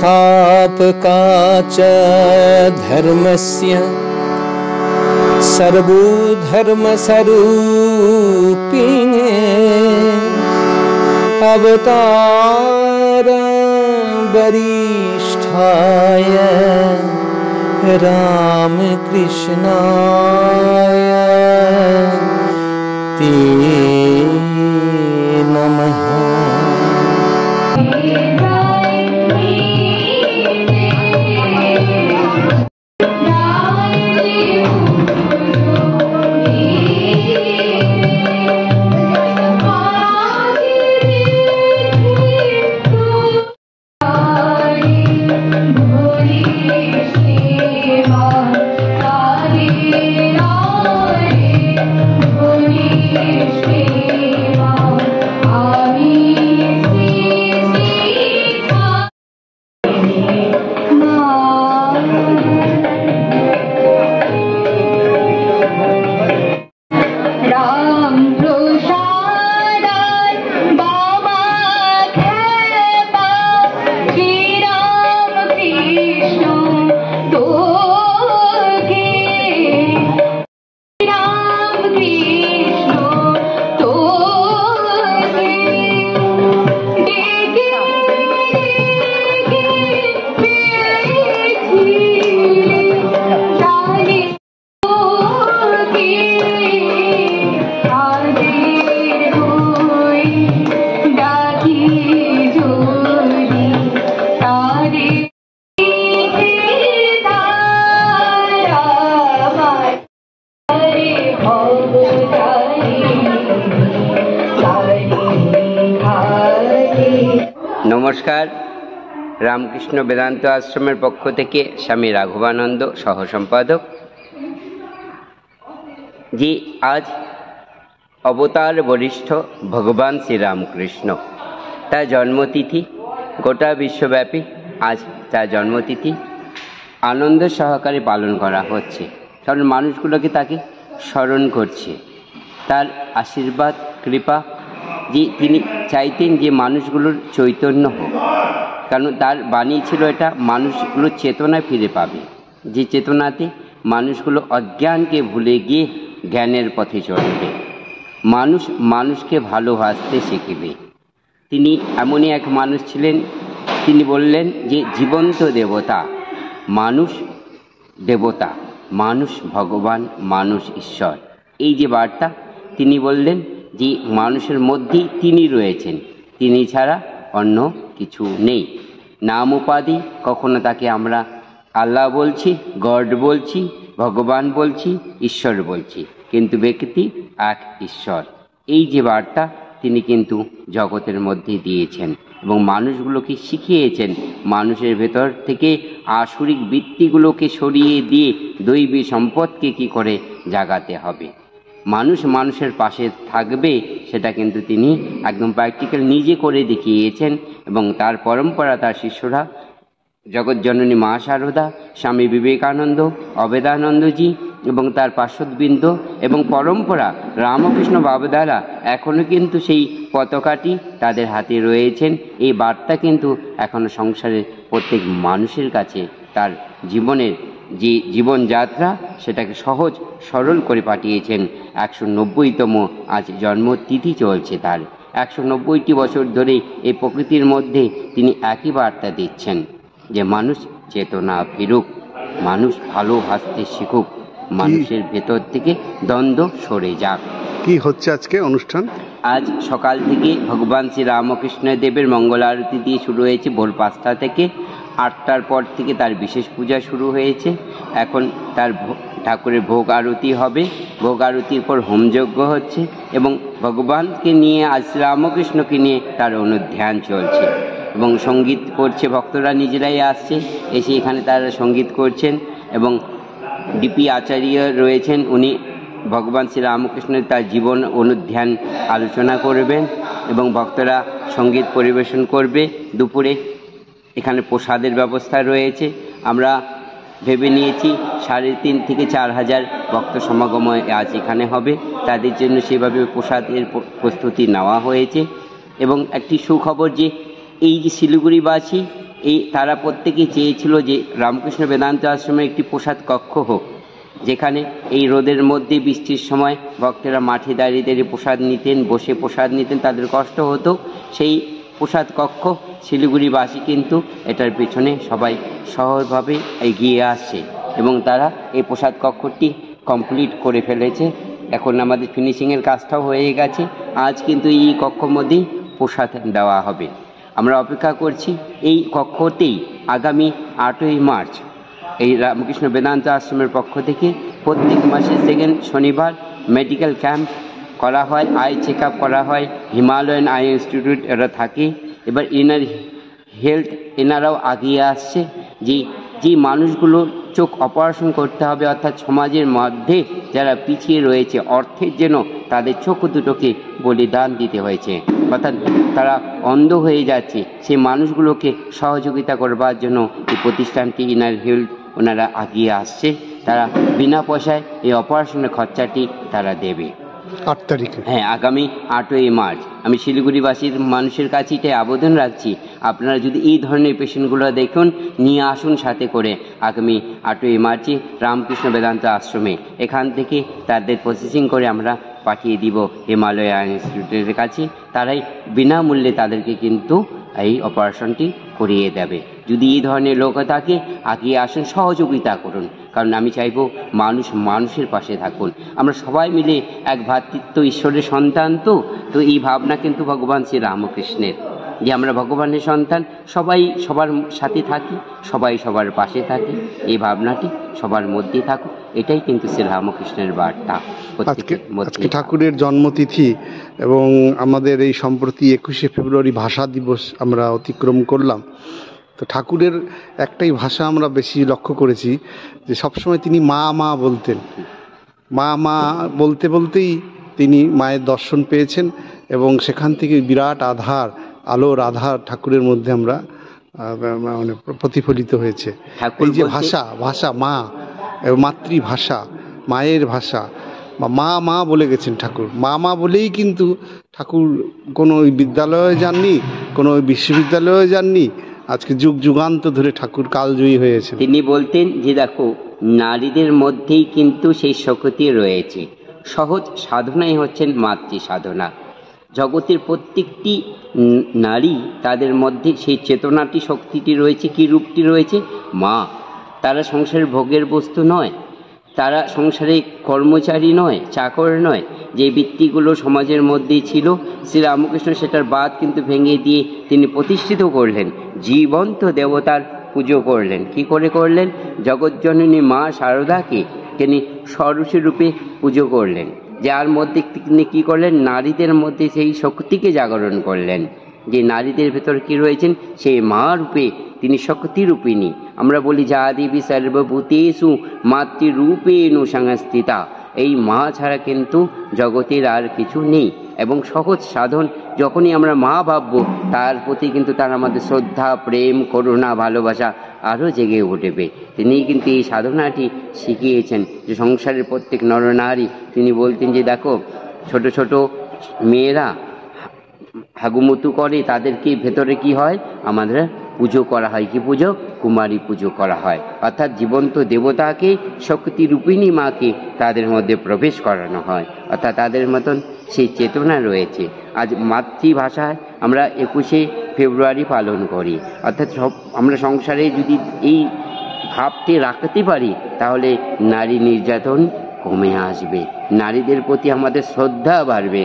संस्थापका च धर्मस्य सर्वधर्मस्वरूपिणे अवतार वरिष्ठाय रामकृष्णाय ते नमः। नमस्कार। रामकृष्ण वेदांत आश्रमेर पक्ष থেকে स्वामी राघवानंद सह सम्पादक जी आज अवतार वरिष्ठ भगवान श्री रामकृष्ण तार जन्मतिथि गोटा विश्वव्यापी आज तार जन्मतिथि आनंद सहकारे पालन करा होच्छे। कारण मानुषगुलोके ताके स्मरण करछे तार आशीर्वाद कृपा जी तिनी चाइतेन जे मानुषगुलोर चैतन्य होक। कारण तार बाणी छिलो एटा मानुषगुलो चेतना फिरे पाबे जे चेतनाते मानुषगुलो अज्ञानके भूले गिये ज्ञानेर पथे चलबे। मानुष मानुषके भालोबासते शिखबे। तिनी एमनई एक मानुष छिलेन तिनी बोललेन जे जीवंत देवता मानुष देवता मानुष भगवान मानुष ईश्वर এই যে বার্তা তিনি বললেন যে মানুষের মধ্যেই তিনি রয়েছেন, তিনি ছাড়া অন্য কিছু নেই। নাম উপাধি কখনো তাকে আমরা আল্লাহ বলছি, গড বলছি, ভগবান বলছি, ঈশ্বর বলছি, কিন্তু ব্যক্তি এক ঈশ্বর। এই যে বার্তা তিনি কিন্তু জগতের মধ্যে দিয়েছেন এবং মানুষগুলোকে শিখিয়েছেন মানুষের ভেতর থেকে আসুরিক বৃত্তিগুলোকে সরিয়ে দিয়ে দৈবী সম্পদকে কি করে জাগাতে হবে। মানুষ মানুষের পাশে থাকবে সেটা কিন্তু তিনি একদম প্র্যাকটিক্যাল নিজে করে দেখিয়েছেন এবং তার পরম্পরা তার শিষ্যরা জগৎজননী মা শারদা, স্বামী বিবেকানন্দ, অবেদানন্দজি এবং তার পার্শ্বদবৃন্দ এবং পরম্পরা রামকৃষ্ণ বাবদারা এখনও কিন্তু সেই পতাকাটি তাদের হাতে রয়েছেন। এই বার্তা কিন্তু এখনও সংসারের প্রত্যেক মানুষের কাছে তার জীবনের যে জীবনযাত্রা সেটাকে সহজ সরল করে পাঠিয়েছেন। 190তম আজ জন্মতিথি চলছে তার। 190টি বছর ধরে এই প্রকৃতির মধ্যে তিনি একই বার্তা দিচ্ছেন যে মানুষ চেতনা ফিরুক, মানুষ ভালোবাসতে শিখুক, মানুষের ভেতর থেকে দ্বন্দ্ব সরে যাক। কি হচ্ছে আজকে অনুষ্ঠান? আজ সকাল থেকে ভগবান শ্রী রামকৃষ্ণ দেবের মঙ্গল আরতি দিয়ে শুরু হয়েছে ভোর 5টা থেকে। 8টার পর থেকে তার বিশেষ পূজা শুরু হয়েছে। এখন তার ঠাকুরের ভোগ আরতি হবে। ভোগ আরতির পর হোমযজ্ঞ হচ্ছে এবং ভগবানকে নিয়ে আজ রামকৃষ্ণকে নিয়ে তার অনুধ্যান চলছে এবং সঙ্গীত করছে। ভক্তরা নিজেরাই আসছে, এসে এখানে তারা সঙ্গীত করছেন এবং ডিপি আচার্য রয়েছেন, উনি ভগবান শ্রী রামকৃষ্ণের তার জীবন অনুধ্যান আলোচনা করবেন এবং ভক্তরা সঙ্গীত পরিবেশন করবে। দুপুরে এখানে প্রসাদের ব্যবস্থা রয়েছে। আমরা ভেবে নিয়েছি 3.5 থেকে 4 হাজার ভক্ত সমাগম আজ এখানে হবে। তাদের জন্য সেভাবে প্রসাদের প্রস্তুতি নেওয়া হয়েছে। এবং একটি সুখবর যে এই যে শিলিগুড়িবাসী তারা প্রত্যেকেই চেয়েছিল যে রামকৃষ্ণ বেদান্ত আশ্রমে একটি প্রসাদ কক্ষ হোক, যেখানে এই রোদের মধ্যে বৃষ্টির সময় ভক্তেরা মাঠে দাঁড়িয়ে দাঁড়িয়ে প্রসাদ নিতেন, বসে প্রসাদ নিতেন, তাদের কষ্ট হতো। সেই প্রসাদ কক্ষ শিলিগুড়িবাসী কিন্তু এটার পেছনে সবাই সহজভাবে এগিয়ে আসছে এবং তারা এই প্রসাদ কক্ষটি কমপ্লিট করে ফেলেছে। এখন আমাদের ফিনিশিংয়ের কাজটাও হয়ে গেছে। আজ কিন্তু এই কক্ষর মধ্যেই প্রসাদ দেওয়া হবে। আমরা অপেক্ষা করছি এই কক্ষতেই আগামী 8ই মার্চ এই রামকৃষ্ণ বেদান্ত আশ্রমের পক্ষ থেকে প্রত্যেক মাসের সেকেন্ড শনিবার মেডিকেল ক্যাম্প করা হয়, আই চেক আপ করা হয়। হিমালয়ান আই ইনস্টিটিউট এরা থাকে। এবার ইনার হেলথ এনারাও আগিয়ে আসছে যে মানুষগুলো চোখ অপারেশন করতে হবে, অর্থাৎ সমাজের মধ্যে যারা পিছিয়ে রয়েছে অর্থের জন্য তাদের চোখ দুটোকে বলিদান দিতে হয়েছে, অর্থাৎ তারা অন্ধ হয়ে যাচ্ছে, সেই মানুষগুলোকে সহযোগিতা করবার জন্য এই প্রতিষ্ঠানটি ইনার হেলথ ওনারা আগিয়ে আসছে। তারা বিনা পয়সায় এই অপারেশনের খরচাটি তারা দেবে 8 তারিখে। হ্যাঁ, আগামী 8ই মার্চ। আমি শিলিগুড়িবাসীর মানুষের কাছে এটাই আবেদন রাখছি, আপনারা যদি এই ধরনের পেশেন্টগুলো দেখুন, নিয়ে আসুন সাথে করে আগামী 8ই মার্চে রামকৃষ্ণ বেদান্ত আশ্রমে। এখান থেকে তাদের প্রসেসিং করে আমরা পাঠিয়ে দিব হিমালয় ইনস্টিটিউটের কাছে। তারাই বিনামূল্যে তাদেরকে কিন্তু এই অপারেশনটি করিয়ে দেবে। যদি এই ধরনের লোক থাকে আগিয়ে আসুন, সহযোগিতা করুন, কারণ আমি চাইবো মানুষ মানুষের পাশে থাকুন। আমরা সবাই মিলে এক ভ্রাতৃত্ব, ঈশ্বরের সন্তান। তো এই ভাবনা কিন্তু ভগবান শ্রী রামকৃষ্ণের, যে আমরা ভগবানের সন্তান, সবাই সবার সাথে থাকি, সবাই সবার পাশে থাকি, এই ভাবনাটি সবার মধ্যে থাকুক। এটাই কিন্তু শ্রী রামকৃষ্ণের বার্তা। আজকে ঠাকুরের জন্মতিথি এবং আমাদের এই সম্প্রতি 21শে ফেব্রুয়ারি ভাষা দিবস আমরা অতিক্রম করলাম। তো ঠাকুরের একটাই ভাষা আমরা বেশি লক্ষ্য করেছি, যে সবসময় তিনি মা মা বলতেন। মা মা বলতে বলতেই তিনি মায়ের দর্শন পেয়েছেন এবং সেখান থেকে বিরাট আধার, আলোর আধার ঠাকুরের মধ্যে আমরা মানে প্রতিফলিত হয়েছে। এই যে ভাষা মা, মাতৃভাষা, মায়ের ভাষা, মা মা বলে গেছেন ঠাকুর। মা মা বলেই কিন্তু ঠাকুর কোনো বিদ্যালয়ে যাননি, কোনো বিশ্ববিদ্যালয়ে যাননি, আজকে যুগ যুগান্ত ধরে ঠাকুর কালজয়ী হয়েছে। তিনি বলতেন যে দেখো, নারীদের মধ্যেই কিন্তু সেই শক্তি রয়েছে। সহজ সাধনাই হচ্ছেন মাতৃ সাধনা। জগতের প্রত্যেকটি নারী, তাদের মধ্যে সেই চেতনাটি, শক্তিটি রয়েছে। কি রূপটি রয়েছে? মা। তারা সংসারের ভোগের বস্তু নয়, তারা সংসারে কর্মচারী নয়, চাকর নয়। যে বৃত্তিগুলো সমাজের মধ্যেই ছিল, শ্রী রামকৃষ্ণ সেটার বাদ কিন্তু ভেঙে দিয়ে তিনি প্রতিষ্ঠিত করলেন, জীবন্ত দেবতার পুজো করলেন। কি করে করলেন? জগৎজননী মা শারদাকে তিনি ষোড়শী রূপে পুজো করলেন, যার মধ্যে তিনি কি করলেন? নারীদের মধ্যে সেই শক্তিকে জাগরণ করলেন, যে নারীদের ভেতর কি রয়েছেন, সেই মা রূপে তিনি শক্তি রূপিণী। আমরা বলি যা দেবী সর্বভূতেষু মাতৃরূপেণ সংস্থিতা। এই মা ছাড়া কিন্তু জগতের আর কিছু নেই। এবং সহজ সাধন যখনই আমরা মা ভাববো, তার প্রতি কিন্তু তার আমাদের শ্রদ্ধা, প্রেম, করুণা, ভালোবাসা আরও জেগে উঠবে। তিনি কিন্তু এই সাধনাটি শিখিয়েছেন, যে সংসারের প্রত্যেক নরনারী, তিনি বলতেন যে দেখো, ছোট ছোট মেয়েরা হাগুমুতু করে, তাদেরকে ভেতরে কি হয়? আমাদের পুজো করা হয়। কি পুজো? কুমারী পুজো করা হয়। অর্থাৎ জীবন্ত দেবতাকে, শক্তি রূপিণী মাকে তাদের মধ্যে প্রবেশ করানো হয়, অর্থাৎ তাদের মতন সেই চেতনা রয়েছে। আজ মাতৃভাষায় আমরা 21শে ফেব্রুয়ারি পালন করি, অর্থাৎ আমরা সংসারে যদি এই ভাবটি রাখতে পারি, তাহলে নারী নির্যাতন কমে আসবে, নারীদের প্রতি আমাদের শ্রদ্ধা বাড়বে,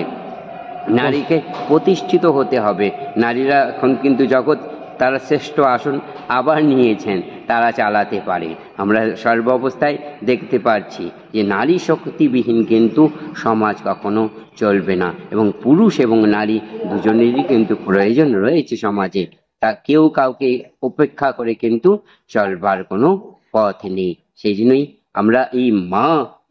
নারীকে প্রতিষ্ঠিত হতে হবে। নারীরা এখন কিন্তু জগৎ, তারা শ্রেষ্ঠ আসন আবার নিয়েছেন, তারা চালাতে পারে। আমরা সর্ব অবস্থায় দেখতে পাচ্ছি যে নারী শক্তিবিহীন কিন্তু সমাজ কখনো চলবে না, এবং পুরুষ এবং নারী দুজনেরই কিন্তু প্রয়োজন রয়েছে সমাজে। তা কেউ কাউকে উপেক্ষা করে কিন্তু চলবার কোনো পথ নেই। সেই জন্যই আমরা এই মা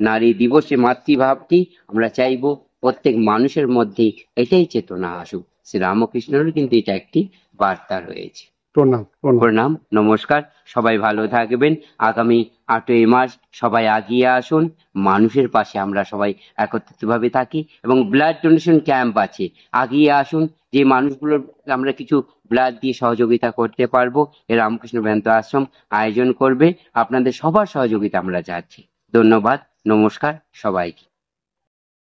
নারী দিবসে মাতৃভাবটি আমরা চাইব প্রত্যেক মানুষের মধ্যে এটাই চেতনা আসুক। শ্রী রামকৃষ্ণেরও কিন্তু এটা একটি বার্তা রয়েছে। প্রণাম প্রণাম। প্রণাম, নমস্কার। সবাই ভালো থাকবেন। আগামী 8ই মার্চ সবাই আগিয়ে আসুন, মানুষের পাশে আমরা সবাই একত্রিতভাবে থাকি এবং ব্লাড ডোনেশন ক্যাম্প আছে, আগিয়ে আসুন। যে মানুষগুলোর আমরা কিছু ব্লাড দিয়ে সহযোগিতা করতে পারবো এ রামকৃষ্ণ বেদান্ত আশ্রম আয়োজন করবে। আপনাদের সবার সহযোগিতা আমরা চাচ্ছি। ধন্যবাদ, নমস্কার সবাইকে।